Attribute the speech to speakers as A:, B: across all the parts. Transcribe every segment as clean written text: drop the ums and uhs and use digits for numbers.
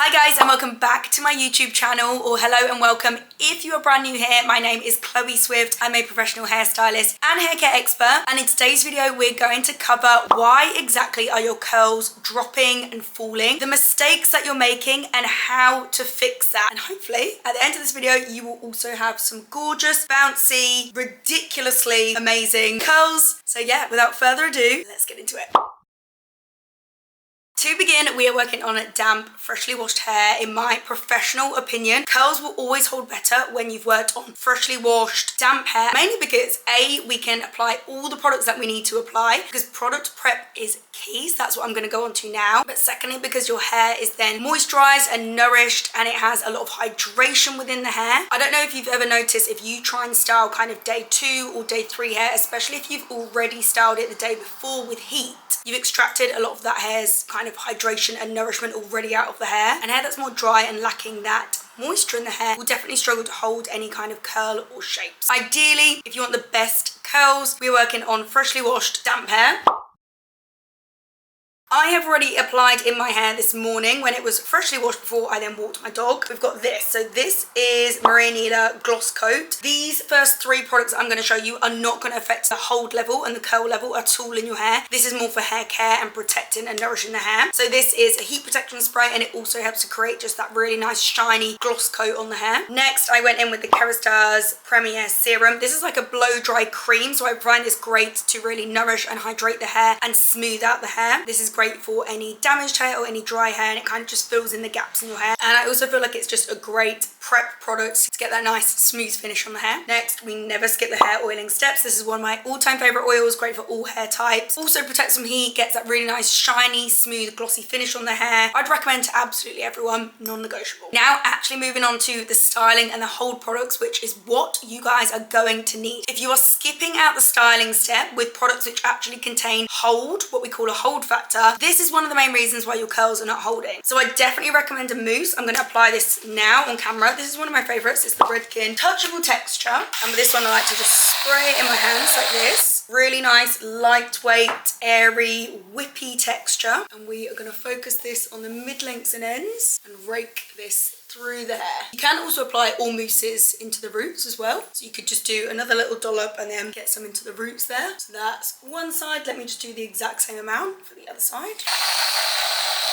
A: Hi guys, and welcome back to my YouTube channel, or hello and welcome if you are brand new here. My name is Chloe Swift. I'm a professional hairstylist and hair care expert, and in today's video we're going to cover why exactly are your curls dropping and falling, the mistakes that you're making and how to fix that. And hopefully at the end of this video you will also have some gorgeous, bouncy, ridiculously amazing curls. So yeah, without further ado, let's get into it. To begin, we are working on damp, freshly washed hair. In my professional opinion, curls will always hold better when you've worked on freshly washed, damp hair, mainly because A, we can apply all the products that we need to apply, because product prep is key, so that's what I'm going to go on to now. But secondly, because your hair is then moisturized and nourished, and it has a lot of hydration within the hair. I don't know if you've ever noticed, if you try and style kind of day 2 or day 3 hair, especially if you've already styled it the day before with heat, you've extracted a lot of that hair's kind of hydration and nourishment already out of the hair, and hair that's more dry and lacking that moisture in the hair will definitely struggle to hold any kind of curl or shapes. Ideally, if you want the best curls, we're working on freshly washed damp hair. I have already applied in my hair this morning when it was freshly washed before I then walked my dog. We've got this. So this is Marinida Gloss Coat. These first 3 products I'm going to show you are not going to affect the hold level and the curl level at all in your hair. This is more for hair care and protecting and nourishing the hair. So this is a heat protection spray, and it also helps to create just that really nice shiny gloss coat on the hair. Next, I went in with the Kerastars Premier Serum. This is like a blow dry cream, so I find this great to really nourish and hydrate the hair and smooth out the hair. This is great for any damaged hair or any dry hair, and it kind of just fills in the gaps in your hair. And I also feel like it's just a great prep product to get that nice smooth finish on the hair. Next, we never skip the hair oiling steps. This is one of my all-time favorite oils, great for all hair types. Also protects from heat, gets that really nice shiny, smooth, glossy finish on the hair. I'd recommend to absolutely everyone, non-negotiable. Now, actually moving on to the styling and the hold products, which is what you guys are going to need. If you are skipping out the styling step with products which actually contain hold, what we call a hold factor, this is one of the main reasons why your curls are not holding. So I definitely recommend a mousse. I'm going to apply this now on camera. This is one of my favorites. It's the Redken Touchable Texture. And with this one, I like to just spray it in my hands like this. Really nice, lightweight, airy, whippy texture. And we are going to focus this on the mid-lengths and ends and rake this through the hair. You can also apply all mousses into the roots as well. So you could just do another little dollop and then get some into the roots there. So that's one side. Let me just do the exact same amount for the other side.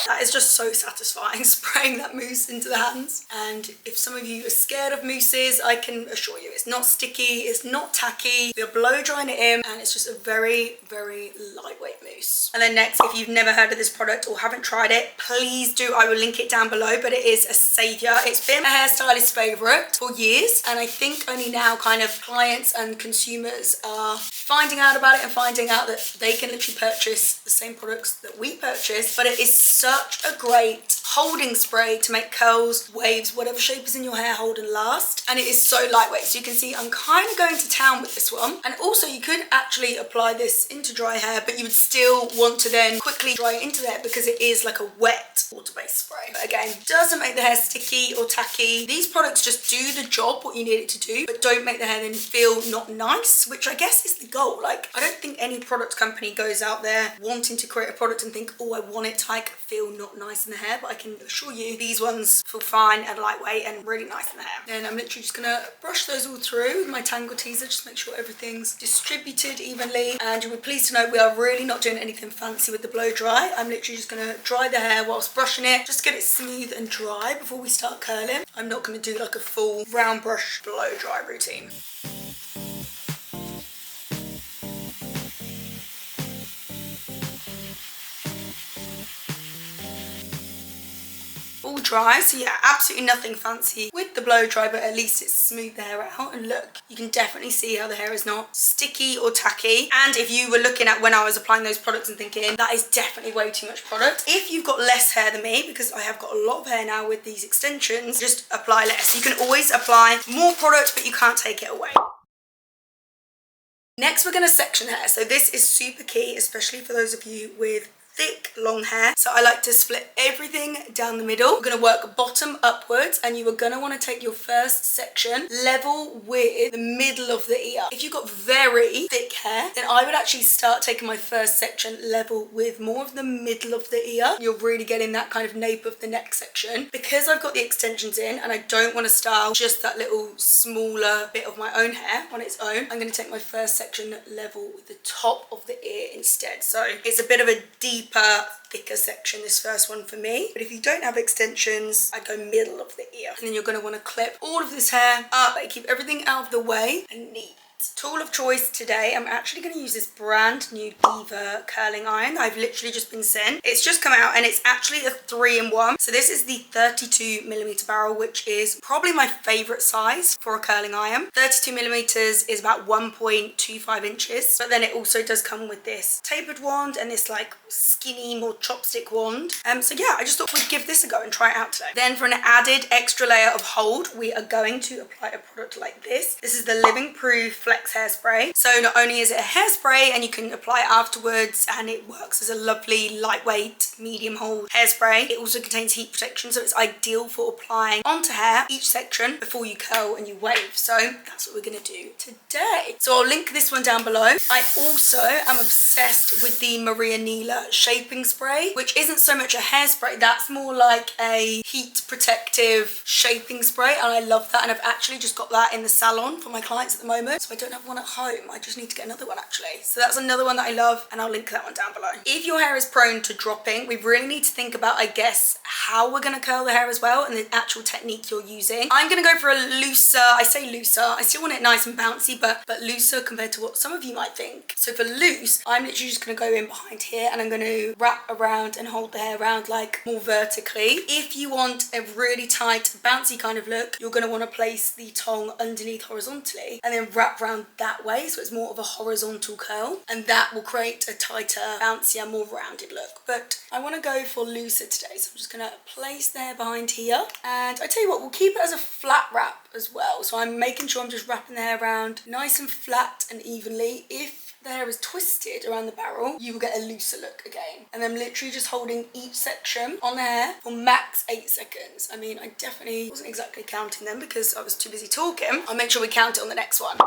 A: That is just so satisfying, spraying that mousse into the hands. And if some of you are scared of mousses, I can assure you it's not sticky, it's not tacky. You're blow drying it in, and it's just a very, very lightweight mousse. And then next, if you've never heard of this product or haven't tried it, please do. I will link it down below, but it is a savior. It's been a hairstylist's favorite for years, and I think only now kind of clients and consumers are finding out about it and finding out that they can literally purchase the same products that we purchase. But it is such a great holding spray to make curls, waves, whatever shape is in your hair hold and last. And it is so lightweight, so you can see I'm kind of going to town with this one. And also you could actually apply this into dry hair, but you would still want to then quickly dry it into there because it is like a wet water-based spray. But again, doesn't make the hair sticky or tacky. These products just do the job, what you need it to do, but don't make the hair then feel not nice, which I guess is the goal. Like, I don't think any product company goes out there wanting to create a product and think, oh, I want it to like feel not nice in the hair, but I can assure you these ones feel fine and lightweight and really nice in the hair. Then I'm literally just gonna brush those all through with my Tangle Teezer, just make sure everything's distributed evenly. And you'll be pleased to know we are really not doing anything fancy with the blow dry. I'm literally just gonna dry the hair whilst brushing it, just get it smooth and dry before we start curling. I'm not gonna do like a full round brush blow dry routine. All dry, so yeah, absolutely nothing fancy with the blow dry, but at least it's smoothed the hair out. And look, you can definitely see how the hair is not sticky or tacky. And if you were looking at when I was applying those products and thinking that is definitely way too much product, if you've got less hair than me, because I have got a lot of hair now with these extensions, just apply less. You can always apply more product, but you can't take it away. Next, we're going to section hair. So this is super key, especially for those of you with thick long hair, so I like to split everything down the middle. We're going to work bottom upwards, and you are going to want to take your first section level with the middle of the ear. If you've got very thick hair, then I would actually start taking my first section level with more of the middle of the ear. You're really getting that kind of nape of the neck section. Because I've got the extensions in and I don't want to style just that little smaller bit of my own hair on its own, I'm going to take my first section level with the top of the ear instead. So it's a bit of a deeper, thicker section, this first one for me. But if you don't have extensions, I'd go middle of the ear. And then you're going to want to clip all of this hair up, keep everything out of the way and neat. Tool of choice today, I'm actually going to use this brand new Diva curling iron that I've literally just been sent. It's just come out and it's actually a 3-in-1. So this is the 32mm barrel, which is probably my favorite size for a curling iron. 32mm is about 1.25 inches, but then it also does come with this tapered wand and this like skinny, more chopstick wand. So yeah, I just thought we'd give this a go and try it out today. Then for an added extra layer of hold, we are going to apply a product like this. This is the Living Proof Flex hairspray. So not only is it a hairspray and you can apply it afterwards and it works as a lovely lightweight medium hold hairspray, it also contains heat protection, so it's ideal for applying onto hair each section before you curl and you wave. So that's what we're going to do today. So I'll link this one down below. I also am obsessed with the Maria Neela shaping spray, which isn't so much a hairspray, that's more like a heat protective shaping spray, and I love that. And I've actually just got that in the salon for my clients at the moment, so I don't have one at home. I just need to get another one actually. So that's another one that I love, and I'll link that one down below. If your hair is prone to dropping, we really need to think about, I guess, how we're going to curl the hair as well and the actual technique you're using. I'm going to go for a looser, I say looser, I still want it nice and bouncy, but looser compared to what some of you might think. So for loose, I'm literally just going to go in behind here and I'm going to wrap around and hold the hair around like more vertically. If you want a really tight, bouncy kind of look, you're going to want to place the tongue underneath horizontally and then wrap around that way, so it's more of a horizontal curl, and that will create a tighter, bouncier, more rounded look. But I want to go for looser today, so I'm just going to place the hair behind here, and I tell you what, we'll keep it as a flat wrap as well. So I'm making sure I'm just wrapping the hair around nice and flat and evenly. If the hair is twisted around the barrel, you will get a looser look again. And I'm literally just holding each section on the hair for max 8 seconds. I mean, I definitely wasn't exactly counting them because I was too busy talking. I'll make sure we count it on the next one.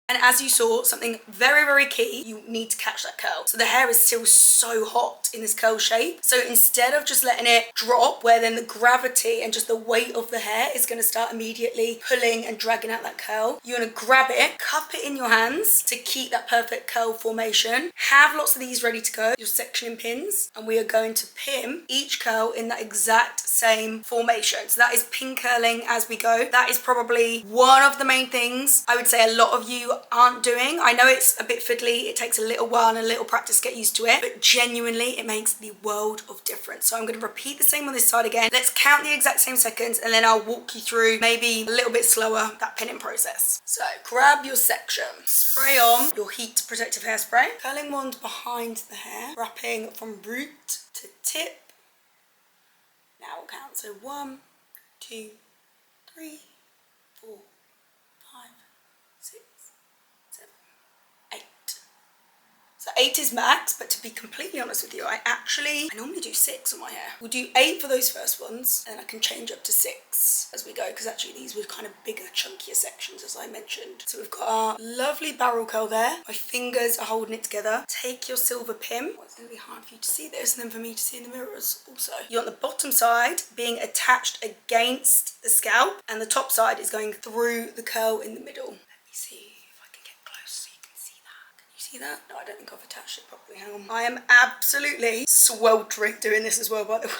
A: And as you saw, something very, very key, you need to catch that curl. So the hair is still so hot in this curl shape. So instead of just letting it drop, where then the gravity and just the weight of the hair is going to start immediately pulling and dragging out that curl, you're going to grab it, cup it in your hands to keep that perfect curl formation. Have lots of these ready to go, your sectioning pins, and we are going to pin each curl in that exact same formation. So that is pin curling as we go. That is probably one of the main things I would say a lot of you aren't doing. I know it's a bit fiddly, it takes a little while and a little practice to get used to it, but genuinely it makes the world of difference. So I'm going to repeat the same on this side again. Let's count the exact same seconds and then I'll walk you through maybe a little bit slower that pinning process. So grab your section, spray on your heat protective hairspray, curling wand behind the hair, wrapping from root to tip. Now we'll count. So 1, 2, 3, 4, 5, 6, 7, 8. So 8 is max, but to be completely honest with you, I normally do 6 on my hair. We'll do 8 for those first ones, and I can change up to 6 as we go, because actually these were kind of bigger, chunkier sections, as I mentioned. So we've got our lovely barrel curl there. My fingers are holding it together. Take your silver pin. Well, it's going to be hard for you to see this, and then for me to see in the mirrors also. You want the bottom side being attached against the scalp, and the top side is going through the curl in the middle. Let me see. That? No, I don't think I've attached it properly. Hang on. I am absolutely sweltering doing this as well, by the way.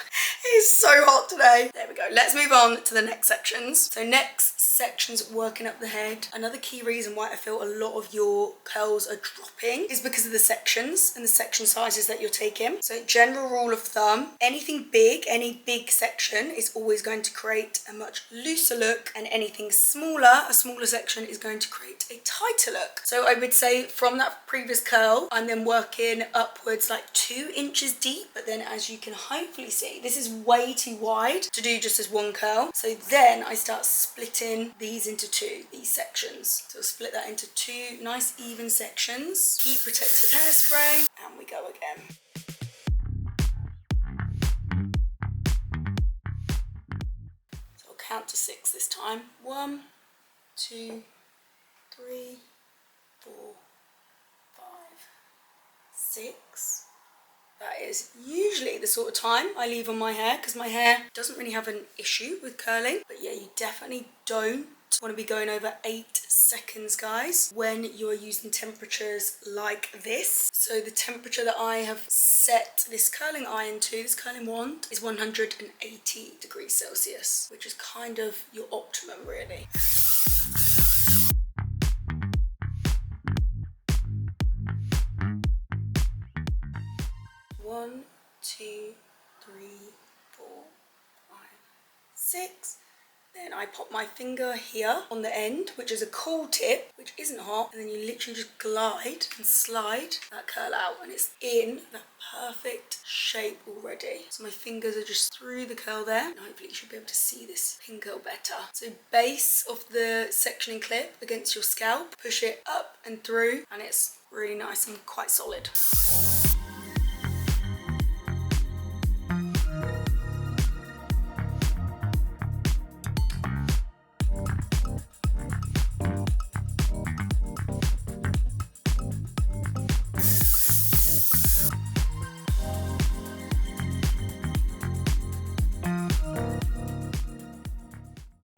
A: It is so hot today. There we go. Let's move on to the next sections. So next sections, working up the head. Another key reason why I feel a lot of your curls are dropping is because of the sections and the section sizes that you're taking. So general rule of thumb, anything big, any big section is always going to create a much looser look, and anything smaller, a smaller section is going to create a tighter look. So I would say from that previous curl, I'm then working upwards like 2 inches deep, but then as you can hopefully see, this is way too wide to do just as one curl. So then I start splitting splitting these into two, these sections. So we'll split that into two nice even sections. Heat protected hairspray, and we go again. So I'll count to 6 this time. 1, 2, 3, 4, 5, 6. That is usually the sort of time I leave on my hair because my hair doesn't really have an issue with curling. But yeah, you definitely don't want to be going over 8 seconds, guys, when you're using temperatures like this. So the temperature that I have set this curling iron to, this curling wand, is 180 degrees Celsius, which is kind of your optimum, really. 1, 2, 3, 4, 5, 6. Then I pop my finger here on the end, which is a cool tip, which isn't hot, and then you literally just glide and slide that curl out, and it's in that perfect shape already. So my fingers are just through the curl there, and hopefully you should be able to see this pin curl better. So base of the sectioning clip against your scalp, push it up and through, and it's really nice and quite solid.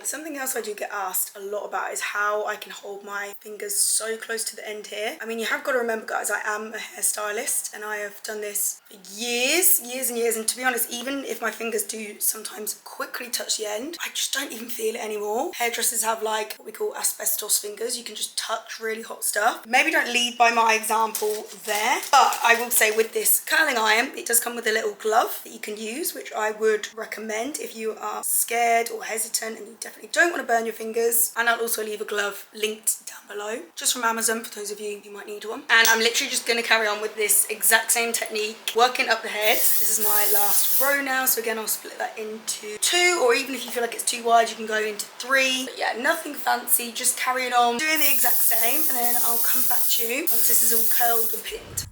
A: Something else I do get asked a lot about is how I can hold my fingers so close to the end here. I mean, you have got to remember, guys, I am a hairstylist and I have done this for years and years. And to be honest, even if my fingers do sometimes quickly touch the end, I just don't even feel it anymore. Hairdressers have like what we call asbestos fingers. You can just touch really hot stuff. Maybe don't lead by my example there, but I will say with this curling iron, it does come with a little glove that you can use, which I would recommend if you are scared or hesitant and you definitely don't want to burn your fingers. And I'll also leave a glove linked down below, just from Amazon for those of you who might need one. And I'm literally just going to carry on with this exact same technique, working up the head. This is my last row now, so again I'll split that into 2, or even if you feel like it's too wide, you can go into 3. But yeah, nothing fancy, just carrying on doing the exact same, and then I'll come back to you once this is all curled and pinned.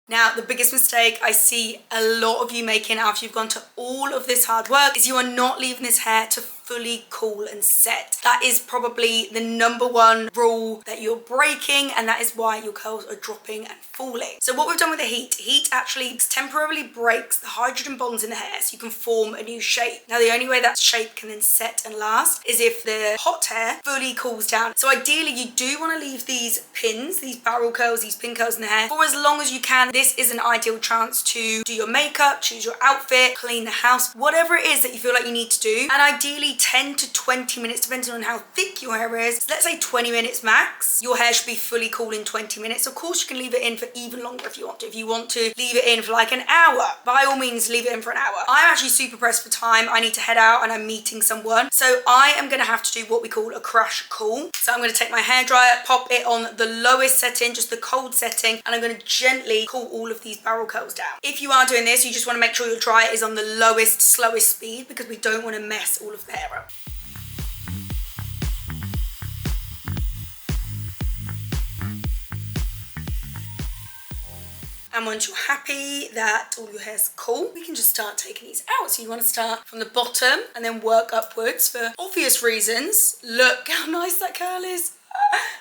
A: Now, the biggest mistake I see a lot of you making after you've gone to all of this hard work is you are not leaving this hair to fully cool and set. That is probably the #1 rule that you're breaking, and that is why your curls are dropping and falling. So what we've done with the heat actually temporarily breaks the hydrogen bonds in the hair so you can form a new shape. Now, the only way that shape can then set and last is if the hot hair fully cools down. So ideally, you do want to leave these pins, these barrel curls, these pin curls in the hair for as long as you can. This is an ideal chance to do your makeup, choose your outfit, clean the house, whatever it is that you feel like you need to do. And ideally 10 to 20 minutes, depending on how thick your hair is. So let's say 20 minutes max. Your hair should be fully cool in 20 minutes. Of course, you can leave it in for even longer if you want to. If you want to leave it in for like an hour, by all means, leave it in for an hour. I'm actually super pressed for time. I need to head out and I'm meeting someone. So I am going to have to do what we call a crush cool. So I'm going to take my hairdryer, pop it on the lowest setting, just the cold setting, and I'm going to gently cool all of these barrel curls down. If you are doing this, you just want to make sure your dryer is on the lowest, slowest speed because we don't want to mess all of the hair up. And once you're happy that all your hair's cool, we can just start taking these out. So you want to start from the bottom and then work upwards for obvious reasons. Look how nice that curl is.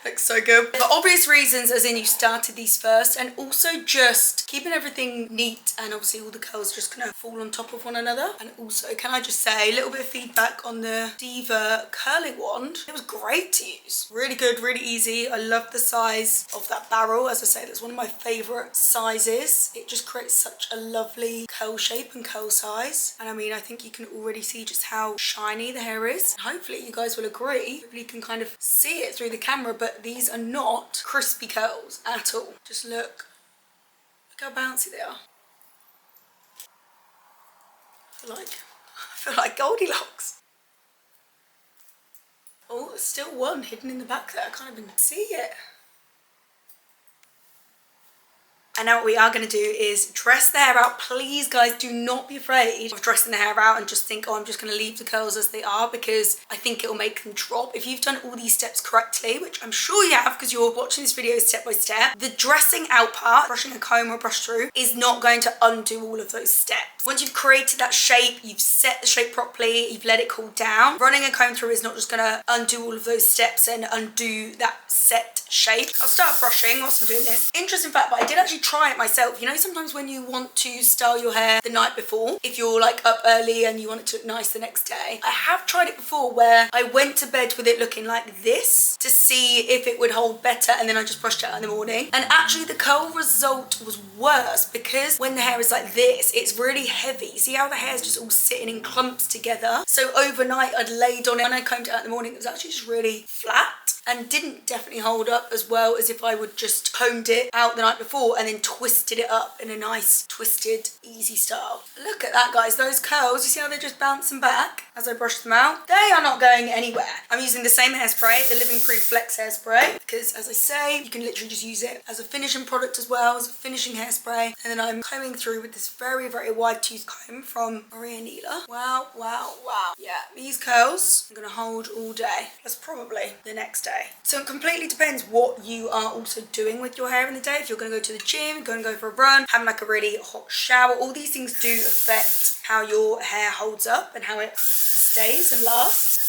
A: Looks so good. For obvious reasons, as in you started these first, and also just keeping everything neat, and obviously all the curls just kind of fall on top of one another. And also, can I just say a little bit of feedback on the Diva Curling Wand. It was great to use. Really good, really easy. I love the size of that barrel. As I say, that's one of my favorite sizes. It just creates such a lovely curl shape and curl size. And I mean, I think you can already see just how shiny the hair is. Hopefully you guys will agree. Hopefully you can kind of see it through the camera, but these are not crispy curls at all. Just look how bouncy they are. I feel like Goldilocks. Oh, there's still one hidden in the back there. I can't even see it. And now what we are going to do is dress the hair out. Please, guys, do not be afraid of dressing the hair out and just think, oh, I'm just going to leave the curls as they are, because I think it will make them drop. If you've done all these steps correctly, which I'm sure you have because you're watching this video step by step, the dressing out part, brushing a comb or brush through, is not going to undo all of those steps. Once you've created that shape, you've set the shape properly, you've let it cool down, running a comb through is not just going to undo all of those steps and undo that set shape. I'll start brushing whilst I'm doing this. Interesting fact, but I did actually try it myself. You know, sometimes when you want to style your hair the night before, if you're like up early and you want it to look nice the next day, I have tried it before where I went to bed with it looking like this to see if it would hold better, and then I just brushed it out in the morning, and actually the curl result was worse because when the hair is like this, it's really heavy. See how the hair is just all sitting in clumps together? So overnight I'd laid on it, and I combed it out in the morning, it was actually just really flat and didn't definitely hold up as well as if I would just combed it out the night before and then twisted it up in a nice twisted easy style. Look at that, guys. Those curls, you see how they're just bouncing back as I brush them out? They are not going anywhere. I'm using the same hairspray, the Living Proof Flex hairspray, because as I say, you can literally just use it as a finishing product as well, as a finishing hairspray. And then I'm combing through with this very, very wide tooth comb from Maria Neela. Wow, wow, wow. Yeah, these curls I'm gonna hold all day. That's probably the next day. So it completely depends what you are also doing with your hair in the day. If you're gonna go to the gym, you're gonna go for a run, having like a really hot shower, all these things do affect how your hair holds up and how it stays and lasts.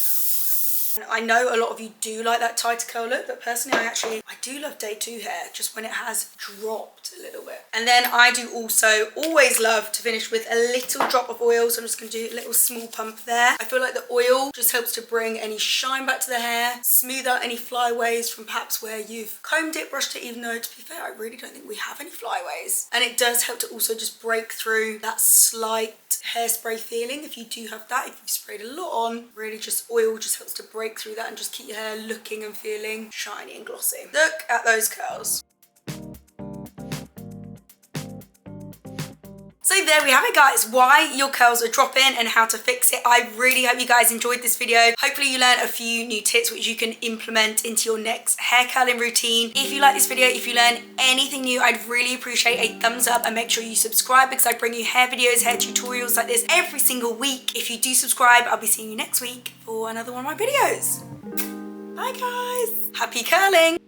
A: And I know a lot of you do like that tighter curl look, but personally I do love day 2 hair, just when it has dropped a little bit. And then I do also always love to finish with a little drop of oil, so I'm just going to do a little small pump there. I feel like the oil just helps to bring any shine back to the hair, smooth out any flyaways from perhaps where you've combed it, brushed it, even though to be fair I really don't think we have any flyaways. And it does help to also just break through that slight hairspray feeling if you do have that. If you've sprayed a lot on, really just oil just helps to break through that and just keep your hair looking and feeling shiny and glossy. Look at those curls. So there we have it, guys, why your curls are dropping and how to fix it. I really hope you guys enjoyed this video. Hopefully you learned a few new tips which you can implement into your next hair curling routine. If you like this video, if you learn anything new, I'd really appreciate a thumbs up, and make sure you subscribe because I bring you hair videos, hair tutorials like this every single week. If you do subscribe, I'll be seeing you next week for another one of my videos. Bye guys, happy curling.